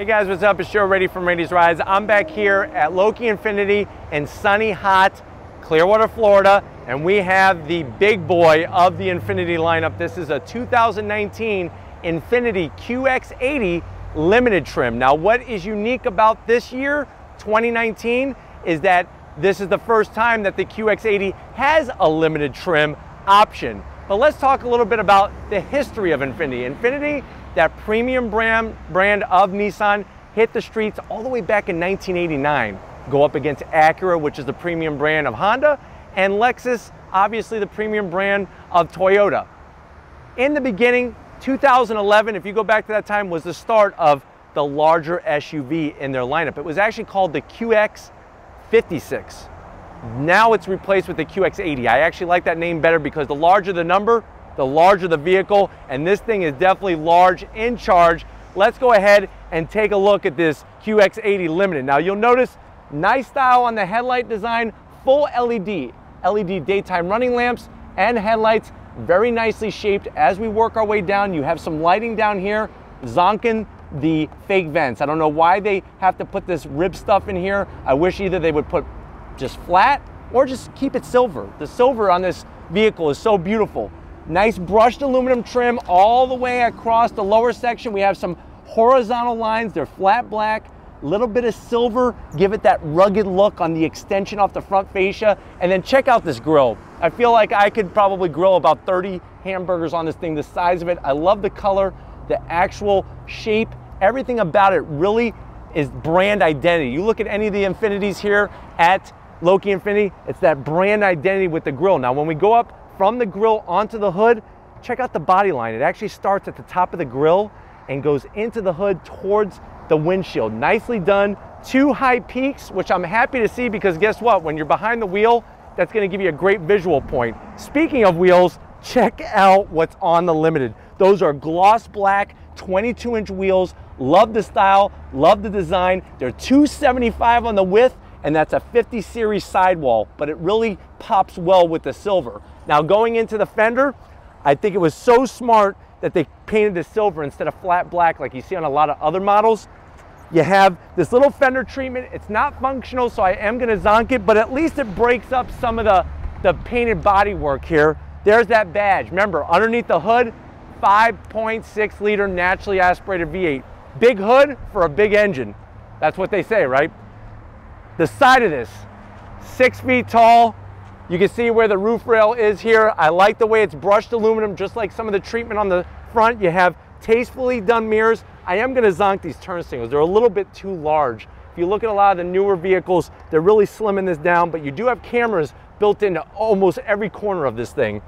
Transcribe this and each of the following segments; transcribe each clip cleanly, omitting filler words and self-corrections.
Hey guys, what's up? It's Joe Ready from Rady's Rides. I'm back here at Loki Infiniti in sunny, hot Clearwater, Florida, and we have the big boy of the Infiniti lineup. This is a 2019 Infiniti QX80 limited trim. Now, what is unique about this year, 2019, is that this is the first time that the QX80 has a limited trim option. But let's talk a little bit about the history of Infiniti. Infiniti, that premium brand of Nissan, hit the streets all the way back in 1989. Go up against Acura, which is the premium brand of Honda, and Lexus, obviously the premium brand of Toyota. In the beginning, 2011, if you go back to that time, was the start of the larger SUV in their lineup. It was actually called the QX56. Now it's replaced with the QX80. I actually like that name better because the larger the number, the larger the vehicle, and this thing is definitely large in charge. Let's go ahead and take a look at this QX80 Limited. Now you'll notice nice style on the headlight design, full LED daytime running lamps and headlights, very nicely shaped. As we work our way down, you have some lighting down here, zonking the fake vents. I don't know why they have to put this rib stuff in here. I wish either they would put just flat or just keep it silver. The silver on this vehicle is so beautiful. Nice brushed aluminum trim all the way across the lower section. We have some horizontal lines. They're flat black, a little bit of silver, give it that rugged look on the extension off the front fascia. And then check out this grill. I feel like I could probably grill about 30 hamburgers on this thing, the size of it. I love the color, the actual shape, everything about it really is brand identity. You look at any of the Infinitis here at Loki Infiniti, it's that brand identity with the grill. Now when we go up from the grill onto the hood, check out the body line. It actually starts at the top of the grill and goes into the hood towards the windshield. Nicely done. Two high peaks, which I'm happy to see because guess what? When you're behind the wheel, that's gonna give you a great visual point. Speaking of wheels, check out what's on the Limited. Those are gloss black, 22-inch wheels. Love the style, love the design. They're 275 on the width, and that's a 50 series sidewall, but it really pops well with the silver. Now going into the fender, I think it was so smart that they painted the silver instead of flat black like you see on a lot of other models. You have this little fender treatment. It's not functional, so I am gonna zonk it, but at least it breaks up some of the painted body work here. There's that badge. Remember, underneath the hood, 5.6 liter naturally aspirated V8. Big hood for a big engine. That's what they say, right? The side of this, 6 feet tall. You can see where the roof rail is here. I like the way it's brushed aluminum, just like some of the treatment on the front. You have tastefully done mirrors. I am gonna zonk these turn signals. They're a little bit too large. If you look at a lot of the newer vehicles, they're really slimming this down, but you do have cameras built into almost every corner of this thing.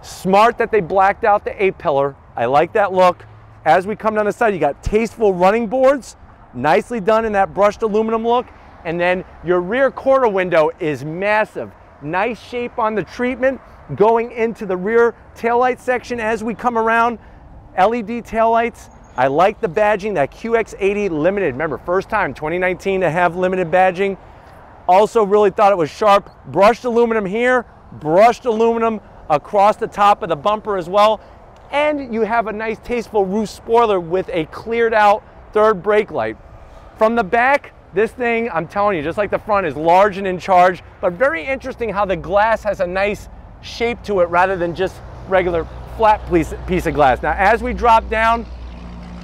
Smart that they blacked out the A-pillar. I like that look. As we come down the side, you got tasteful running boards, nicely done in that brushed aluminum look. And then your rear quarter window is massive. Nice shape on the treatment going into the rear taillight section as we come around. LED taillights. I like the badging, that QX80 Limited. Remember, first time, 2019 to have limited badging. Also really thought it was sharp. Brushed aluminum here, brushed aluminum across the top of the bumper as well. And you have a nice tasteful roof spoiler with a cleared out third brake light. From the back, this thing, I'm telling you, just like the front, is large and in charge, but very interesting how the glass has a nice shape to it rather than just regular flat piece of glass. Now, as we drop down,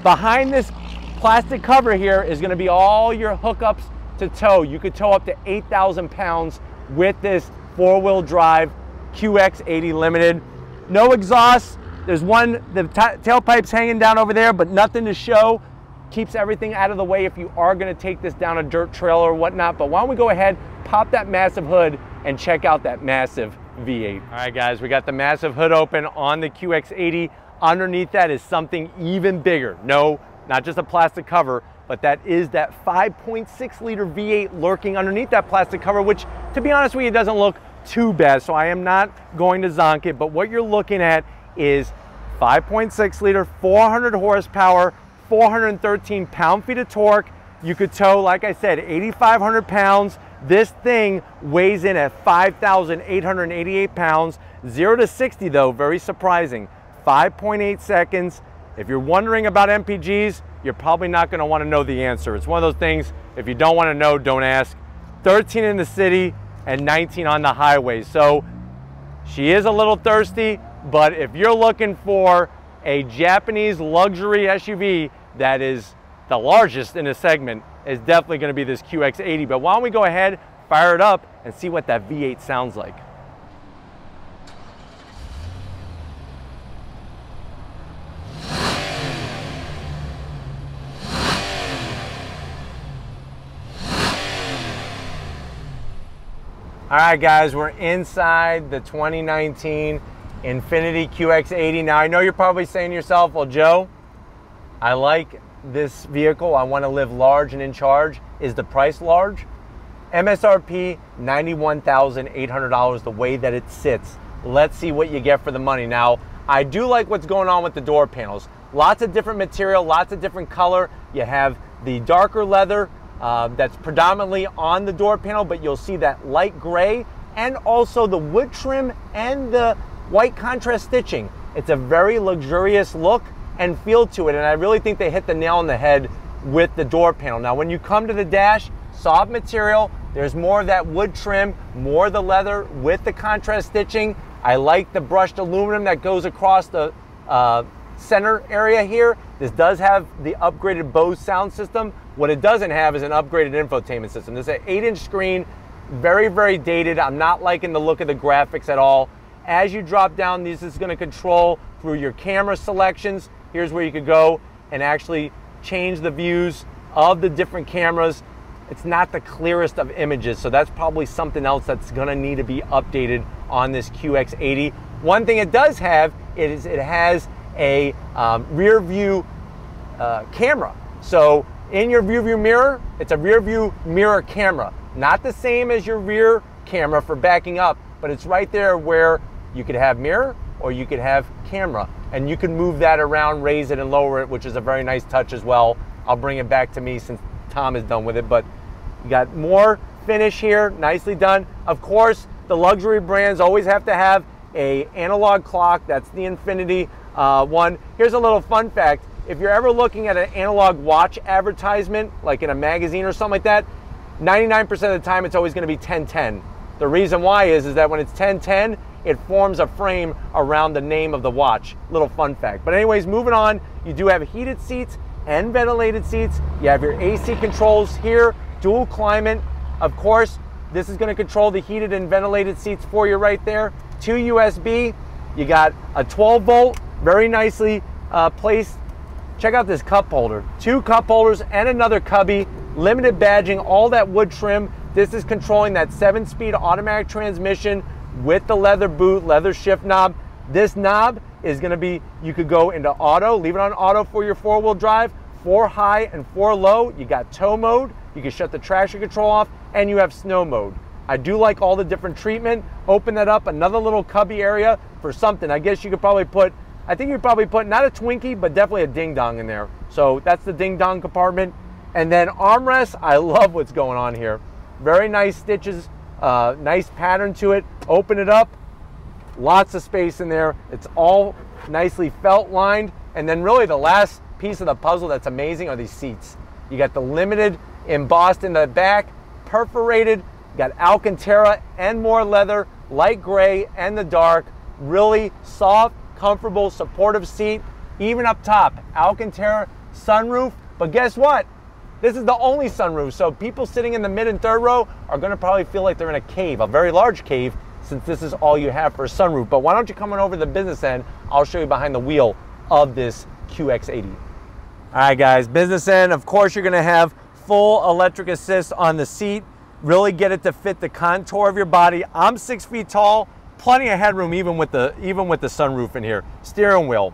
behind this plastic cover here is gonna be all your hookups to tow. You could tow up to 8,000 pounds with this four-wheel drive QX80 Limited. No exhaust. There's one, the tailpipe's hanging down over there, but nothing to show. Keeps everything out of the way if you are gonna take this down a dirt trail or whatnot. But why don't we go ahead, pop that massive hood and check out that massive V8. All right guys, we got the massive hood open on the QX80. Underneath that is something even bigger. No, not just a plastic cover, but that is that 5.6 liter V8 lurking underneath that plastic cover, which to be honest with you, doesn't look too bad. So I am not going to zonk it, but what you're looking at is 5.6 liter, 400 horsepower, 413 pound-feet of torque. You could tow, like I said, 8,500 pounds. This thing weighs in at 5,888 pounds. 0 to 60 though, very surprising, 5.8 seconds. If you're wondering about MPGs, you're probably not going to want to know the answer. It's one of those things, if you don't want to know, don't ask. 13 in the city and 19 on the highway. So she is a little thirsty, but if you're looking for a Japanese luxury SUV that is the largest in the segment, is definitely going to be this QX80. But why don't we go ahead, fire it up, and see what that V8 sounds like. All right, guys, we're inside the 2019 Infiniti QX80. Now, I know you're probably saying to yourself, well, Joe, I like this vehicle. I want to live large and in charge. Is the price large? MSRP, $91,800, the way that it sits. Let's see what you get for the money. Now, I do like what's going on with the door panels. Lots of different material, lots of different color. You have the darker leather, that's predominantly on the door panel, but you'll see that light gray and also the wood trim and the white contrast stitching. It's a very luxurious look and feel to it, and I really think they hit the nail on the head with the door panel. Now, when you come to the dash, soft material, there's more of that wood trim, more of the leather with the contrast stitching. I like the brushed aluminum that goes across the center area here. This does have the upgraded Bose sound system. What it doesn't have is an upgraded infotainment system. This is an 8-inch screen, very, very dated. I'm not liking the look of the graphics at all. As you drop down, this is going to control through your camera selections. Here's where you could go and actually change the views of the different cameras. It's not the clearest of images, so that's probably something else that's going to need to be updated on this QX80. One thing it does have is it has a rear view camera. So in your rear view mirror, it's a rear view mirror camera. Not the same as your rear camera for backing up, but it's right there where you could have mirror or you could have camera. And you can move that around, raise it and lower it, which is a very nice touch as well. I'll bring it back to me since Tom is done with it, but you got more finish here, nicely done. Of course, the luxury brands always have to have an analog clock. That's the Infiniti one. Here's a little fun fact. If you're ever looking at an analog watch advertisement, like in a magazine or something like that, 99% of the time it's always going to be 1010. The reason why is that when it's 1010, it forms a frame around the name of the watch. Little fun fact. But anyways, moving on, you do have heated seats and ventilated seats. You have your AC controls here, dual climate. Of course, this is going to control the heated and ventilated seats for you right there. 2 USB. You got a 12 volt, very nicely placed. Check out this cup holder. 2 cup holders and another cubby. Limited badging, all that wood trim. This is controlling that 7-speed automatic transmission with the leather boot, leather shift knob. This knob is going to be, you could go into auto, leave it on auto for your 4-wheel drive, 4 high and 4 low. You got tow mode, you can shut the traction control off, and you have snow mode. I do like all the different treatment. Open that up, another little cubby area for something. I guess you could probably put, I think you'd probably put not a Twinkie, but definitely a ding dong in there. So that's the ding dong compartment. And then armrests, I love what's going on here. Very nice stitches, nice pattern to it. Open it up, lots of space in there. It's all nicely felt lined. And then really the last piece of the puzzle that's amazing are these seats. You got the limited embossed in the back, perforated, you got Alcantara and more leather, light gray and the dark. Really soft, comfortable, supportive seat. Even up top, Alcantara sunroof. But guess what? This is the only sunroof, so people sitting in the mid and third row are going to probably feel like they're in a cave, a very large cave, since this is all you have for a sunroof. But why don't you come on over to the business end? I'll show you behind the wheel of this QX80. All right, guys, business end. Of course, you're going to have full electric assist on the seat. Really get it to fit the contour of your body. I'm 6 feet tall, plenty of headroom even with the sunroof in here. Steering wheel,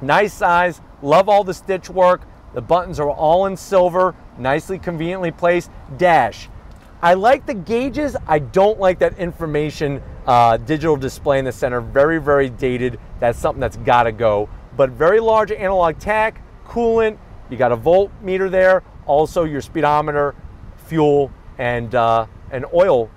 nice size. Love all the stitch work. The buttons are all in silver, nicely conveniently placed. Dash. I like the gauges. I don't like that information digital display in the center. Very, very dated. That's something that's got to go. But very large analog tach, coolant. You got a voltmeter there. Also your speedometer, fuel, and oil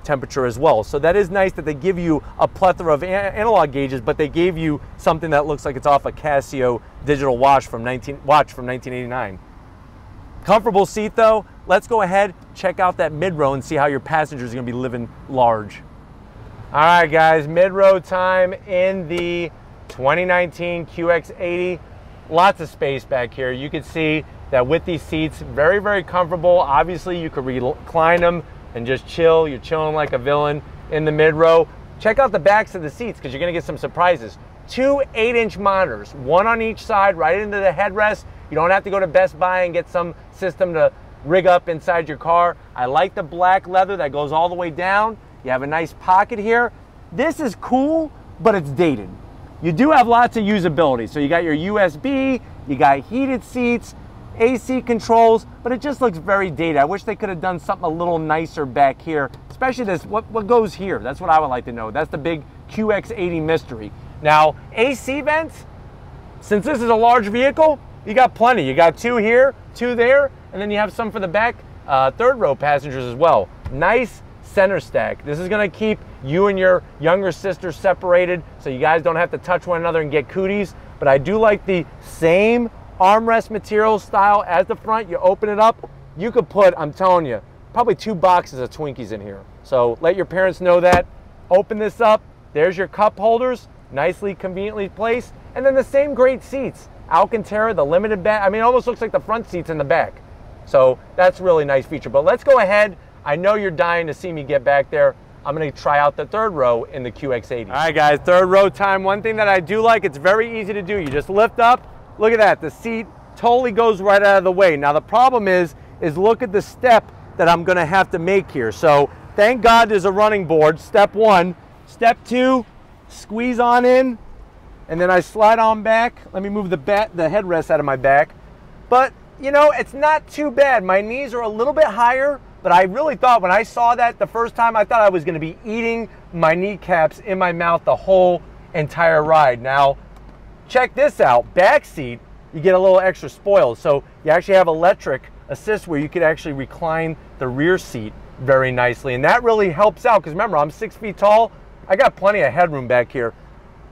temperature as well. So that is nice that they give you a plethora of analog gauges, but they gave you something that looks like it's off a Casio digital watch from 1989. Comfortable seat though. Let's go ahead, check out that mid-row and see how your passengers are gonna be living large. All right guys, mid-row time in the 2019 QX80. Lots of space back here. You can see that with these seats, very, very comfortable. Obviously you could recline them and just chill. You're chilling like a villain in the mid-row. Check out the backs of the seats because you're gonna get some surprises. 2 8-inch monitors, one on each side, right into the headrest. You don't have to go to Best Buy and get some system to rig up inside your car. I like the black leather that goes all the way down. You have a nice pocket here. This is cool, but it's dated. You do have lots of usability. So you got your USB, you got heated seats, AC controls, but it just looks very dated. I wish they could have done something a little nicer back here, especially this, what goes here? That's what I would like to know. That's the big QX80 mystery. Now, AC vents, since this is a large vehicle, you got plenty. You got 2 here, 2 there, and then you have some for the back third row passengers as well. Nice center stack. This is gonna keep you and your younger sister separated so you guys don't have to touch one another and get cooties. But I do like the same armrest material style as the front. You open it up, you could put, I'm telling you, probably 2 boxes of Twinkies in here. So let your parents know that. Open this up, there's your cup holders, nicely, conveniently placed. And then the same great seats. Alcantara, the limited back. I mean, it almost looks like the front seats in the back. So that's a really nice feature. But let's go ahead. I know you're dying to see me get back there. I'm gonna try out the third row in the QX80. All right guys, third row time. One thing that I do like, it's very easy to do. You just lift up, look at that. The seat totally goes right out of the way. Now the problem is look at the step that I'm gonna have to make here. So thank God there's a running board, step 1. Step 2, squeeze on in, and then I slide on back. Let me move the headrest out of my back. But, you know, it's not too bad. My knees are a little bit higher, but I really thought when I saw that the first time, I thought I was gonna be eating my kneecaps in my mouth the whole entire ride. Now, check this out. Back seat, you get a little extra spoiled. So you actually have electric assist where you could actually recline the rear seat very nicely. And that really helps out because remember, I'm 6 feet tall. I got plenty of headroom back here.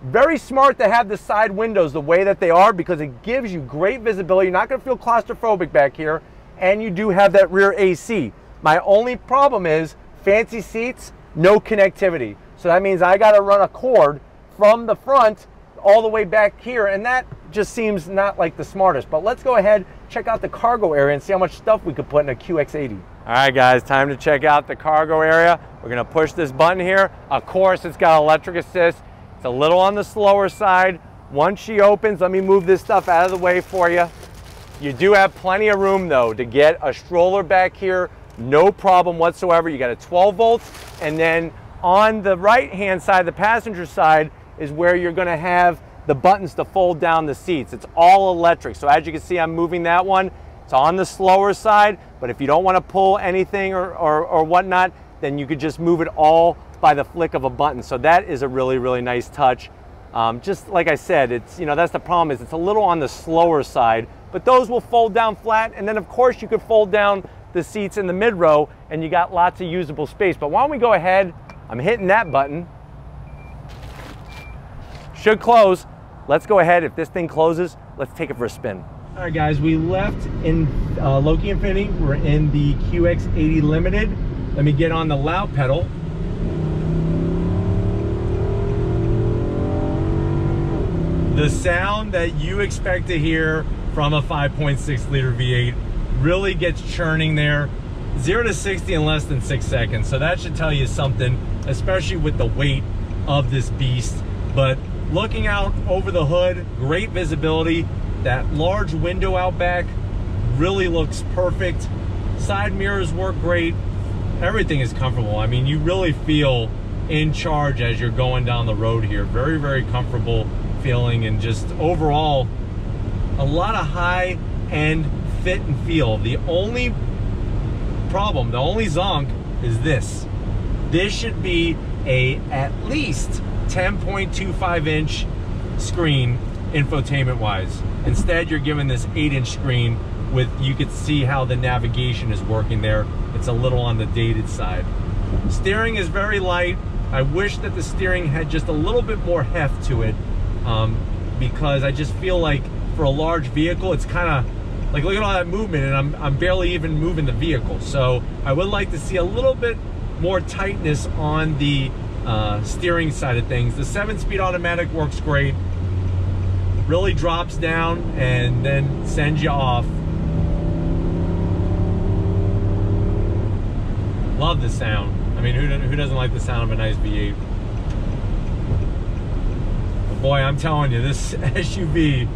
Very smart to have the side windows the way that they are because it gives you great visibility. You're not gonna feel claustrophobic back here, and you do have that rear AC. My only problem is fancy seats, no connectivity. So that means I gotta run a cord from the front all the way back here, and that just seems not like the smartest. But let's go ahead, check out the cargo area and see how much stuff we could put in a QX80. All right guys, time to check out the cargo area. We're gonna push this button here. Of course, it's got electric assist. It's a little on the slower side. Once she opens, let me move this stuff out of the way for you. You do have plenty of room though to get a stroller back here, no problem whatsoever. You got a 12 volts, and then on the right-hand side, the passenger side, is where you're gonna have the buttons to fold down the seats. It's all electric. So as you can see, I'm moving that one. It's on the slower side, but if you don't wanna pull anything or whatnot, then you could just move it all by the flick of a button. So that is a really, really nice touch. Just like I said, it's, you know, that's the problem, is it's a little on the slower side, but those will fold down flat. And then of course you could fold down the seats in the mid row and you got lots of usable space. But why don't we go ahead, I'm hitting that button. Should close. Let's go ahead, if this thing closes, let's take it for a spin. All right guys, we left in Loki Infiniti. We're in the QX80 Limited. Let me get on the loud pedal. The sound that you expect to hear from a 5.6 liter V8 really gets churning there. 0 to 60 in less than 6 seconds. So that should tell you something, especially with the weight of this beast. But looking out over the hood, great visibility. That large window out back really looks perfect. Side mirrors work great. Everything is comfortable. I mean, you really feel in charge as you're going down the road here. Very, very comfortable feeling, and just overall a lot of high-end fit and feel. The only problem, the only zonk is this. This should be a at least 10.25 inch screen infotainment wise. Instead, you're given this 8-inch screen with, you could see how the navigation is working there. It's a little on the dated side. Steering is very light. I wish that the steering had just a little bit more heft to it, because I just feel like for a large vehicle, it's kind of like, look at all that movement, and I'm barely even moving the vehicle. So I would like to see a little bit more tightness on the steering side of things. The 7-speed automatic works great. Really drops down and then sends you off. Love the sound. I mean, who doesn't like the sound of a nice V8? But boy, I'm telling you, this SUV,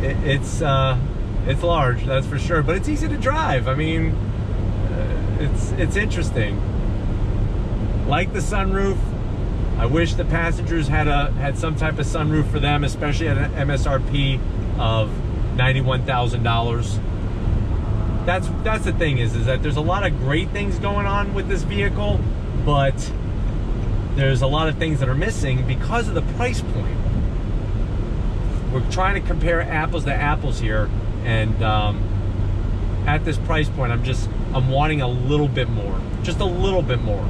it's large, that's for sure, but it's easy to drive. I mean, it's interesting. Like the sunroof. I wish the passengers had some type of sunroof for them, especially at an MSRP of $91,000. That's the thing is that there's a lot of great things going on with this vehicle, but there's a lot of things that are missing because of the price point. We're trying to compare apples to apples here, and at this price point, I'm wanting a little bit more, just a little bit more.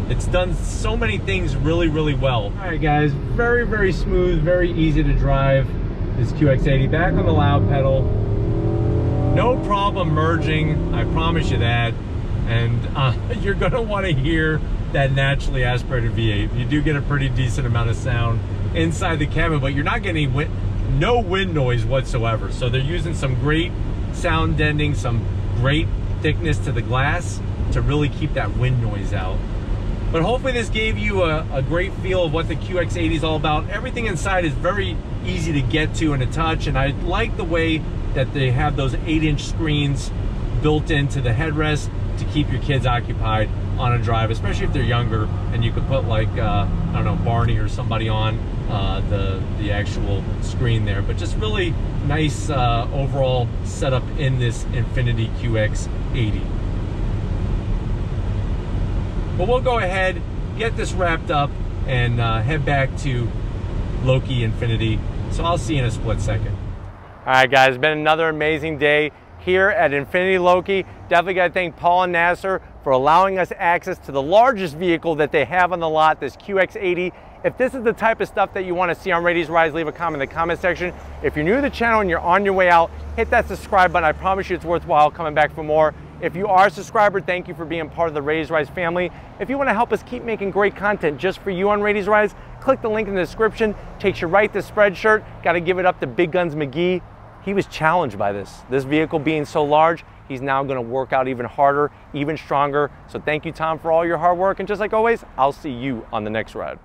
It's done so many things really, really well. All right, guys, very, very smooth, very easy to drive. This QX80 back on the loud pedal. No problem merging, I promise you that. And you're gonna wanna hear that naturally aspirated V8. You do get a pretty decent amount of sound inside the cabin, but you're not getting no wind noise whatsoever. So they're using some great sound deadening, some great thickness to the glass to really keep that wind noise out. But hopefully this gave you a great feel of what the QX80 is all about. Everything inside is very easy to get to and to touch, and I like the way that they have those 8-inch screens built into the headrest to keep your kids occupied on a drive, especially if they're younger, and you could put like, I don't know, Barney or somebody on the actual screen there. But just really nice overall setup in this Infiniti QX80. But we'll go ahead, get this wrapped up, and head back to Loki Infiniti. So I'll see you in a split second. All right, guys, it's been another amazing day here at Infiniti Loki. Definitely got to thank Paul and Nasser for allowing us access to the largest vehicle that they have on the lot, this QX80. If this is the type of stuff that you want to see on Rady's Rise, leave a comment in the comment section. If you're new to the channel and you're on your way out, hit that subscribe button. I promise you it's worthwhile coming back for more. If you are a subscriber, thank you for being part of the Rady's Rise family. If you want to help us keep making great content just for you on Rady's Rise, click the link in the description. Takes you right to Spreadshirt. Got to give it up to Big Guns McGee. He was challenged by this vehicle being so large. He's now going to work out even harder, even stronger. So thank you, Tom, for all your hard work. And just like always, I'll see you on the next ride.